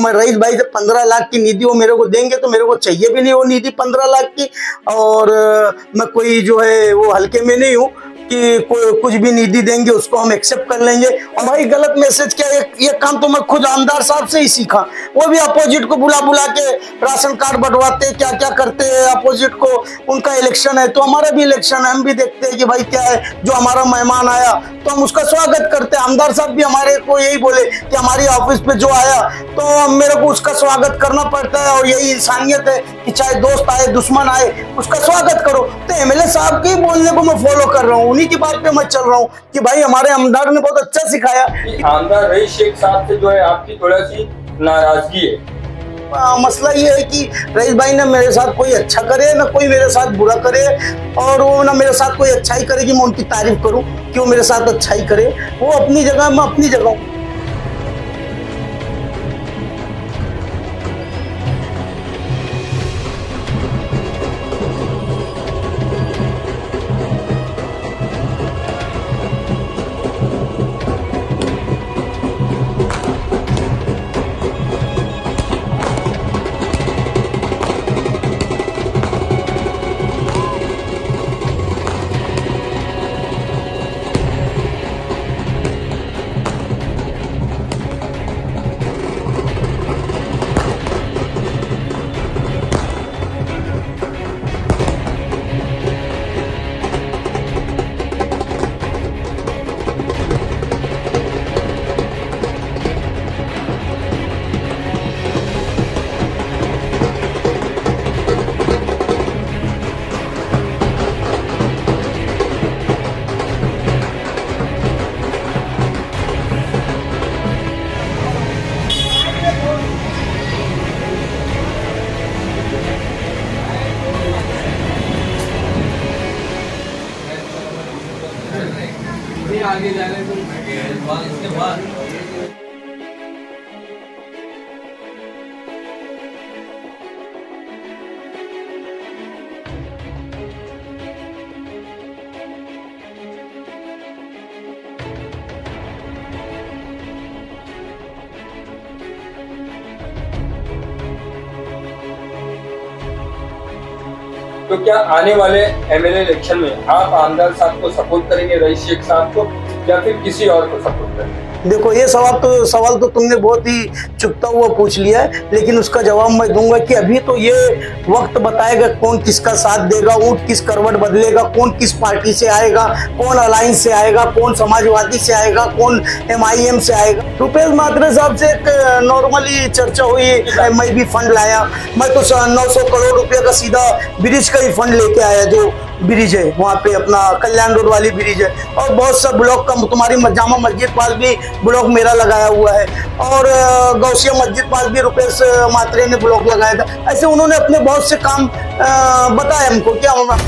मैं रईस भाई से 15 लाख की निधि वो मेरे को देंगे तो मेरे को चाहिए भी नहीं वो निधि 15 लाख की। और मैं कोई जो है वो हल्के में नहीं हूँ कि कोई कुछ भी निधि देंगे उसको हम एक्सेप्ट कर लेंगे। और भाई गलत मैसेज क्या, ये काम तो मैं खुद आमदार साहब से ही सीखा। वो भी अपोजिट को बुला बुला के राशन कार्ड बंटवाते, क्या क्या करते हैं अपोजिट को। उनका इलेक्शन है तो हमारा भी इलेक्शन है, हम भी देखते हैं कि भाई क्या है, जो हमारा मेहमान आया तो हम उसका स्वागत करते हैं। आमदार साहब भी हमारे को यही बोले कि हमारी ऑफिस पे जो आया तो मेरे को उसका स्वागत करना पड़ता है, और यही इंसानियत है कि चाहे दोस्त आए दुश्मन आए उसका स्वागत करो। तो एमएलए साहब के बोलने को मैं फॉलो कर रहा हूँ, उन्हीं की बात पे मैं चल रहा हूँ कि भाई हमारे आमदार ने बहुत अच्छा सिखाया। आमदार रईस शेख साहब से जो है आपकी थोड़ा सी नाराजगी है। मसला ये है कि रईस भाई ने मेरे साथ कोई अच्छा करे ना कोई मेरे साथ बुरा करे, और वो ना मेरे साथ कोई अच्छा ही करे कि मैं उनकी तारीफ करूं कि वो मेरे साथ अच्छा ही करे। वो अपनी जगह, मैं अपनी जगह हूं। आगे जाने को इसके बाद तो क्या आने वाले एमएलए इलेक्शन में आप आमदार साहब को सपोर्ट करेंगे, रईस शेख साहब को, या फिर किसी और को सपोर्ट करेंगे? देखो ये सवाल तो तुमने बहुत ही चुपता हुआ पूछ लिया है, लेकिन उसका जवाब मैं दूंगा कि अभी तो ये वक्त बताएगा कौन किसका साथ देगा, ऊंट किस करवट बदलेगा, कौन किस पार्टी से आएगा, कौन अलायंस से आएगा, कौन समाजवादी से आएगा, कौन एमआईएम से आएगा। रुपेश म्हात्रे साहब से एक नॉर्मली चर्चा हुई, मैं भी फंड लाया। मैं तो 900 करोड़ रुपये का सीधा ब्रिज का ही फंड लेके आया, जो ब्रिज है वहाँ पे अपना कल्याण रोड वाली ब्रिज है, और बहुत सा ब्लॉक का तुम्हारी जामा मस्जिद पास भी ब्लॉक मेरा लगाया हुआ है, और गौसिया मस्जिद पास भी रुपेश म्हात्रे ने ब्लॉक लगाया था। ऐसे उन्होंने अपने बहुत से काम बताए हमको क्या होगा।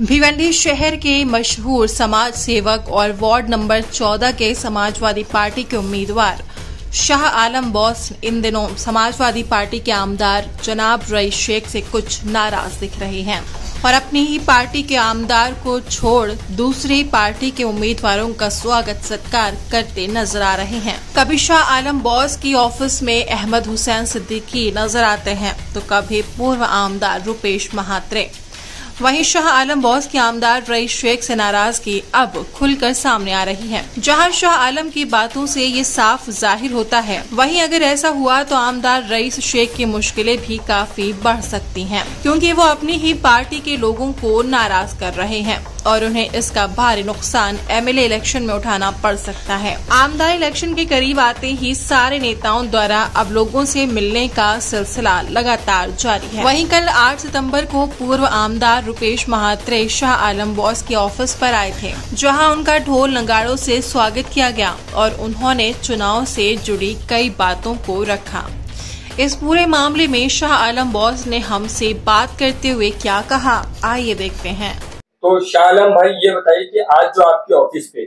भिवंडी शहर के मशहूर समाज सेवक और वार्ड नंबर 14 के समाजवादी पार्टी के उम्मीदवार शाह आलम बॉस इन दिनों समाजवादी पार्टी के आमदार जनाब रईस शेख से कुछ नाराज दिख रहे हैं और अपनी ही पार्टी के आमदार को छोड़ दूसरी पार्टी के उम्मीदवारों का स्वागत सत्कार करते नजर आ रहे हैं। कभी शाह आलम बॉस की ऑफिस में अहमद हुसैन सिद्दीकी नजर आते हैं तो कभी पूर्व आमदार रुपेश म्हात्रे। वहीं शाह आलम बॉस के आमदार रईस शेख से नाराजगी अब खुलकर सामने आ रही है। जहां शाह आलम की बातों से ये साफ जाहिर होता है, वहीं अगर ऐसा हुआ तो आमदार रईस शेख की मुश्किलें भी काफी बढ़ सकती हैं, क्योंकि वो अपनी ही पार्टी के लोगों को नाराज कर रहे हैं और उन्हें इसका भारी नुकसान एमएलए इलेक्शन में उठाना पड़ सकता है। आमदार इलेक्शन के करीब आते ही सारे नेताओं द्वारा अब लोगों से मिलने का सिलसिला लगातार जारी है। वहीं कल 8 सितंबर को पूर्व आमदार रुपेश म्हात्रे शाह आलम बॉस के ऑफिस पर आए थे, जहां उनका ढोल नगाड़ों से स्वागत किया गया और उन्होंने चुनाव से जुड़ी कई बातों को रखा। इस पूरे मामले में शाह आलम बॉस ने हमसे बात करते हुए क्या कहा, आइए देखते हैं। तो शाह आलम भाई ये बताइए कि आज जो आपके ऑफिस पे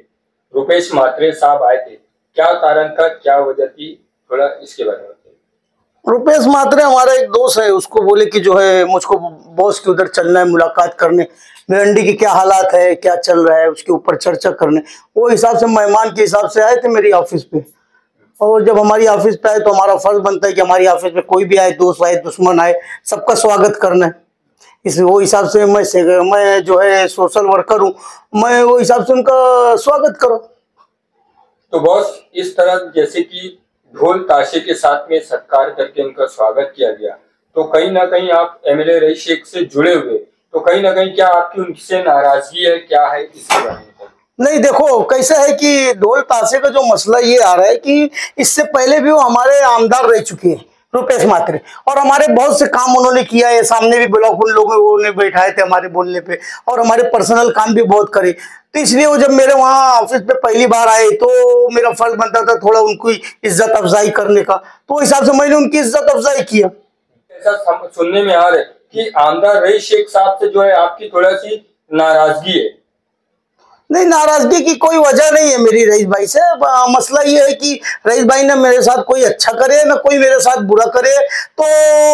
रुपेश म्हात्रे साहब आए थे, क्या कारण था, क्या वजह थी, थोड़ा इसके बारे में बताइए। रुपेश मात्रे हमारा एक दोस्त है, उसको बोले कि जो है मुझको बॉस के उधर चलना है मुलाकात करने, भिवंडी की क्या हालात है, क्या चल रहा है, उसके ऊपर चर्चा करने। वो हिसाब से मेहमान के हिसाब से आए थे मेरी ऑफिस पे। और जब हमारी ऑफिस पे आए तो हमारा फर्ज बनता है कि हमारी ऑफिस पे कोई भी आए, दोस्त आए, दुश्मन आए, सबका स्वागत करना है। इस वो हिसाब से मैं जो है सोशल वर्कर हूँ, मैं वो हिसाब से उनका स्वागत करूँ। तो बॉस, इस तरह जैसे कि ढोल ताशे के साथ में सत्कार करके उनका स्वागत किया गया, तो कहीं ना कहीं आप एमएलए रईस शेख से जुड़े हुए, तो कहीं ना कहीं क्या आपकी उनसे नाराजगी है, क्या है इसके बारे में? नहीं देखो, कैसा है कि ढोल ताशे का जो मसला ये आ रहा है कि इससे पहले भी वो हमारे आमदार रह चुके हैं रुपेश मात्रे, और हमारे बहुत से काम उन्होंने किया है। सामने भी ब्लॉक उन लोगों ने बैठाए थे हमारे बोलने पे, और हमारे पर्सनल काम भी बहुत करे। तो इसलिए वो जब मेरे वहाँ ऑफिस पे पहली बार आए तो मेरा फर्ज बनता था थोड़ा उनको इज्जत अफजाई करने का, तो हिसाब से मैंने उनकी इज्जत अफजाई किया। ऐसा सुनने में आ रहा है कि आमदार रईस शेख साहब से जो है आपकी थोड़ा सी नाराजगी है। नहीं, नाराजगी की कोई वजह नहीं है मेरी रईस भाई से। मसला ये है कि रईस भाई ने मेरे साथ कोई अच्छा करे ना कोई मेरे साथ बुरा करे, तो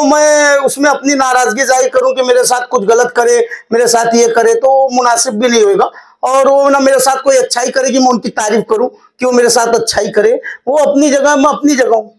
मैं उसमें अपनी नाराजगी जाहिर करूं कि मेरे साथ कुछ गलत करे, मेरे साथ ये करे, तो मुनासिब भी नहीं होगा। और वो ना मेरे साथ कोई अच्छाई करे कि मैं उनकी तारीफ करूं कि वो मेरे साथ अच्छाई करे। वो अपनी जगह, मैं अपनी जगह हूँ।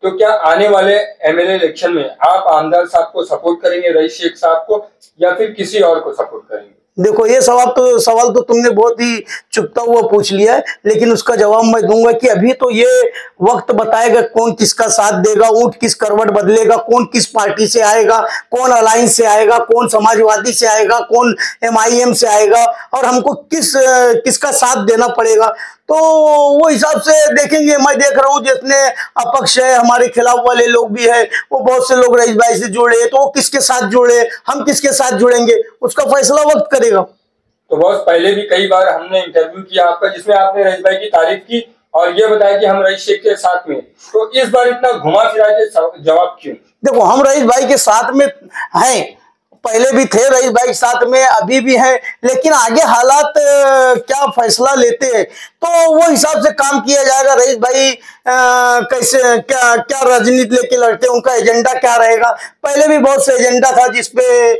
तो क्या आने वाले एमएलए इलेक्शन में आप आमदार साहब को सपोर्ट करेंगे, रईस शेख साहब को, या फिर किसी और को सपोर्ट करेंगे? देखो, ये सवाल तो तुमने बहुत ही चुपता हुआ पूछ लिया है, लेकिन उसका जवाब मैं दूंगा कि अभी तो ये वक्त बताएगा कौन किसका साथ देगा, ऊंट किस करवट बदलेगा, कौन किस पार्टी से आएगा, कौन अलायंस से आएगा, कौन समाजवादी से आएगा, कौन एमआईएम से आएगा, और हमको किसका साथ देना पड़ेगा। तो वो हिसाब से देखेंगे। मैं देख रहा हूँ जितने अपक्ष है, हमारे खिलाफ वाले लोग भी है, वो बहुत से लोग रईस भाई से जुड़े, तो वो किसके साथ जुड़े, हम किसके साथ जुड़ेंगे, उसका फैसला वक्त करेगा। तो बॉस, पहले भी कई बार हमने इंटरव्यू किया आपका, जिसमें आपने रईस भाई की तारीफ की और ये बताया कि हम रईस शेख के साथ में, तो इस बार इतना घुमा फिरा के जवाब क्यों? देखो, हम रईस भाई के साथ में हैं, पहले भी थे रईस भाई साथ में, अभी भी हैं, लेकिन आगे हालात क्या फैसला लेते हैं तो वो हिसाब से काम किया जाएगा। रईस भाई कैसे क्या राजनीति लेके लड़ते हैं, उनका एजेंडा क्या रहेगा। पहले भी बहुत से एजेंडा था जिसपे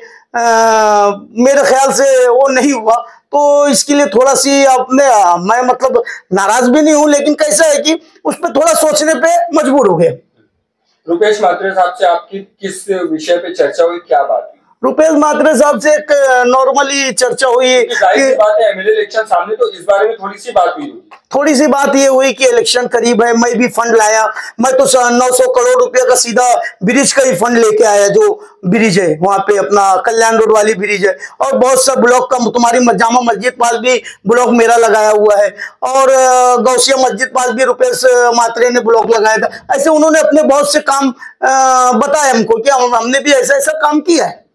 मेरे ख्याल से वो नहीं हुआ, तो इसके लिए थोड़ा सी मैं मतलब नाराज भी नहीं हूं, लेकिन कैसा है कि उस पर थोड़ा सोचने पे मजबूर हो गए। रुपेश मात्रे साहब से आपकी किस विषय पे चर्चा हुई, क्या बात हुई? रुपेश मात्रे साहब से एक नॉर्मली चर्चा हुई कि बात है, एमएलए इलेक्शन सामने, तो इस बारे में थोड़ी सी बात हुई। थोड़ी सी बात ये हुई कि इलेक्शन करीब है, मैं भी फंड लाया। मैं तो 900 करोड़ रुपए का सीधा ब्रिज का ही फंड लेके आया, जो ब्रिज है वहां पे अपना कल्याण रोड वाली ब्रिज है, और बहुत सा ब्लॉक का, तुम्हारी जामा मस्जिद पास भी ब्लॉक मेरा लगाया हुआ है, और गौसिया मस्जिद पास भी रुपेश मात्रे ने ब्लॉक लगाया था। ऐसे उन्होंने अपने बहुत से काम बताए हमको कि हमने भी ऐसा ऐसा काम किया है।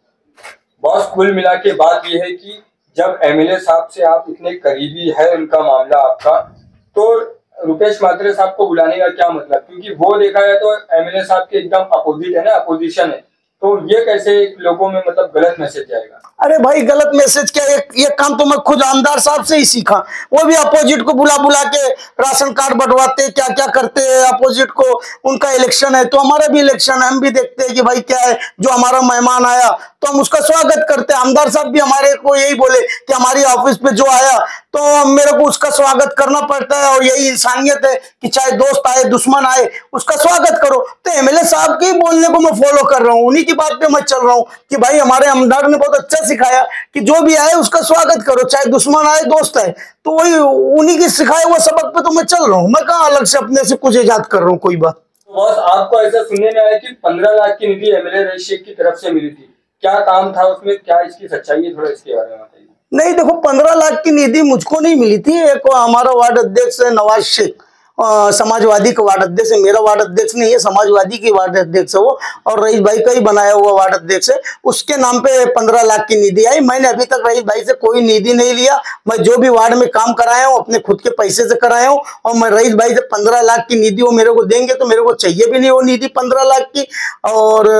बॉस, कुल मिला के बात यह है कि जब एमएलए साहब से आप इतने करीबी है, उनका मामला आपका, तो रुपेश मात्रे साहब को बुलाने का क्या मतलब? क्योंकि वो देखा है तो एमएलए साहब के एकदम अपोजिट है ना, अपोजिशन है, तो ये कैसे लोगों में मतलब गलत मैसेज जाएगा? अरे भाई, गलत मैसेज क्या, ये काम तो मैं खुद आमदार साहब से ही सीखा। वो भी अपोजिट को बुला बुला के राशन कार्ड बंटवाते, क्या क्या करते हैं अपोजिट को। उनका इलेक्शन है तो हमारा भी इलेक्शन है, हम भी देखते हैं कि भाई क्या है, जो हमारा मेहमान आया तो हम उसका स्वागत करते हैं। आमदार साहब भी हमारे को यही बोले कि हमारी ऑफिस पे जो आया तो मेरे को उसका स्वागत करना पड़ता है, और यही इंसानियत है कि चाहे दोस्त आए दुश्मन आए उसका स्वागत करो। तो एमएलए साहब के बोलने को मैं फॉलो कर रहा हूँ, उन्हीं की बात पे मैं चल रहा हूँ कि भाई हमारे आमदार ने बहुत अच्छा सिखाया कि जो भी आए उसका स्वागत करो, चाहे दुश्मन आए दोस्त आए। तो वही उन्हीं की सिखाए हुए सबक पे तो मैं चल रहा हूँ, मैं कहाँ अलग से अपने से कुछ इजाद कर रहा हूँ कोई बात। तो बॉस, आपको ऐसा सुनने में आया कि 15 लाख की निधि एमएलए रईस शेख की तरफ से मिली थी, क्या काम था उसमें, क्या इसकी सच्चाई है, थोड़ा इसके बारे में बताइए। नहीं देखो, 15 लाख की निधि मुझको नहीं मिली थी। एक हमारा वार्ड अध्यक्ष है नवाज शेख, समाजवादी का वार्ड अध्यक्ष है, मेरा वार्ड अध्यक्ष नहीं है, समाजवादी की वार्ड अध्यक्ष है वो, और रईस भाई का ही बनाया हुआ वार्ड अध्यक्ष है। उसके नाम पे 15 लाख की निधि आई। मैंने अभी तक रईस भाई से कोई निधि नहीं लिया। मैं जो भी वार्ड में काम कराया हूँ अपने खुद के पैसे से कराया हूँ, और मैं रईस भाई से 15 लाख की निधि वो मेरे को देंगे तो मेरे को चाहिए भी नहीं वो निधि 15 लाख की। और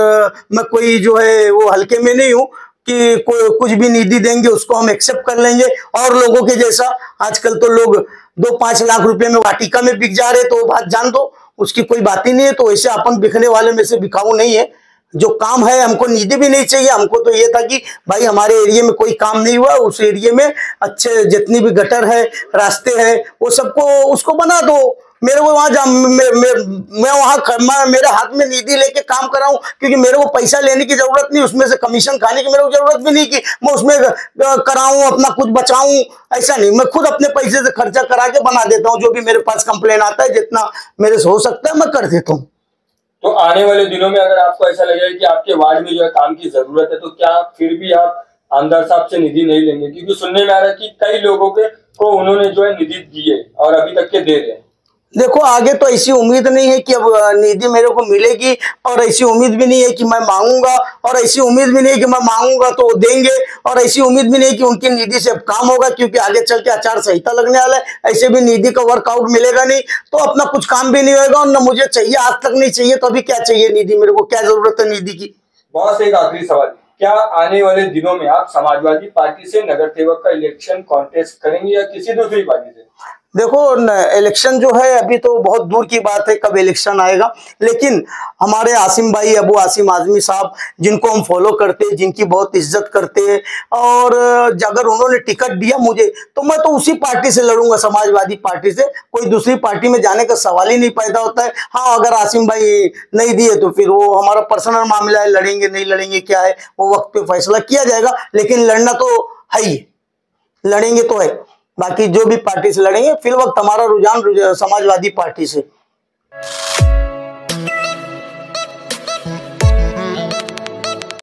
मैं कोई जो है वो हल्के में नहीं हूँ कि कोई कुछ भी निधि देंगे उसको हम एक्सेप्ट कर लेंगे। और लोगों के जैसा आजकल तो लोग 2-5 लाख रुपए में वाटिका में बिक जा रहे, तो वो बात जान दो, उसकी कोई बात ही नहीं है। तो वैसे अपन बिकने वाले में से बिकाऊ नहीं है। जो काम है हमको निधि भी नहीं चाहिए। हमको तो ये था कि भाई हमारे एरिया में कोई काम नहीं हुआ, उस एरिया में अच्छे जितनी भी गटर है, रास्ते हैं, वो सबको उसको बना दो। मेरे को वहां मैं वहां मेरे हाथ में निधि लेके काम कराऊं, क्योंकि मेरे को पैसा लेने की जरूरत नहीं, उसमें से कमीशन खाने की मेरे को जरूरत भी नहीं कि मैं उसमें कराऊं, अपना कुछ बचाऊं। ऐसा नहीं, मैं खुद अपने पैसे से खर्चा करा के बना देता हूँ। जो भी मेरे पास कंप्लेन आता है, जितना मेरे से हो सकता है मैं कर देता हूँ। तो आने वाले दिनों में अगर आपको ऐसा लगे कि आपके वार्ड में जो है काम की जरूरत है, तो क्या फिर भी आप आमदार साहब से निधि नहीं लेंगे? क्योंकि सुनने में आ रहा है कि कई लोगों को उन्होंने जो है निधि दी है और अभी तक के दे रहे हैं। देखो, आगे तो ऐसी उम्मीद नहीं है कि अब निधि मेरे को मिलेगी, और ऐसी उम्मीद भी नहीं है कि मैं मांगूंगा, और ऐसी उम्मीद भी नहीं है कि मैं मांगूंगा तो वो देंगे, और ऐसी उम्मीद भी नहीं कि उनकी निधि से अब काम होगा, क्योंकि आगे चल के आचार संहिता लगने वाला है। ऐसे भी निधि का वर्कआउट मिलेगा नहीं तो अपना कुछ काम भी नहीं होगा, और न मुझे चाहिए, आज तक नहीं चाहिए, तो अभी क्या चाहिए निधि? मेरे को क्या जरूरत है निधि की? बहुत एक आखिरी सवाल, क्या आने वाले दिनों में आप समाजवादी पार्टी से नगर सेवक का इलेक्शन कॉन्टेस्ट करेंगे या किसी दूसरी पार्टी से? देखो, इलेक्शन जो है अभी तो बहुत दूर की बात है, कब इलेक्शन आएगा। लेकिन हमारे आसिम भाई, अबू आसिम आजमी साहब, जिनको हम फॉलो करते हैं, जिनकी बहुत इज्जत करते हैं, और अगर उन्होंने टिकट दिया मुझे तो मैं तो उसी पार्टी से लड़ूंगा, समाजवादी पार्टी से। कोई दूसरी पार्टी में जाने का सवाल ही नहीं पैदा होता है। हाँ, अगर आसिम भाई नहीं दिए तो फिर वो हमारा पर्सनल मामला है, लड़ेंगे नहीं लड़ेंगे क्या है, वो वक्त पे फैसला किया जाएगा। लेकिन लड़ना तो है ही, लड़ेंगे तो है। बाकी जो भी पार्टी से लड़ेंगे, फिर वक्त हमारा रुझान समाजवादी पार्टी से।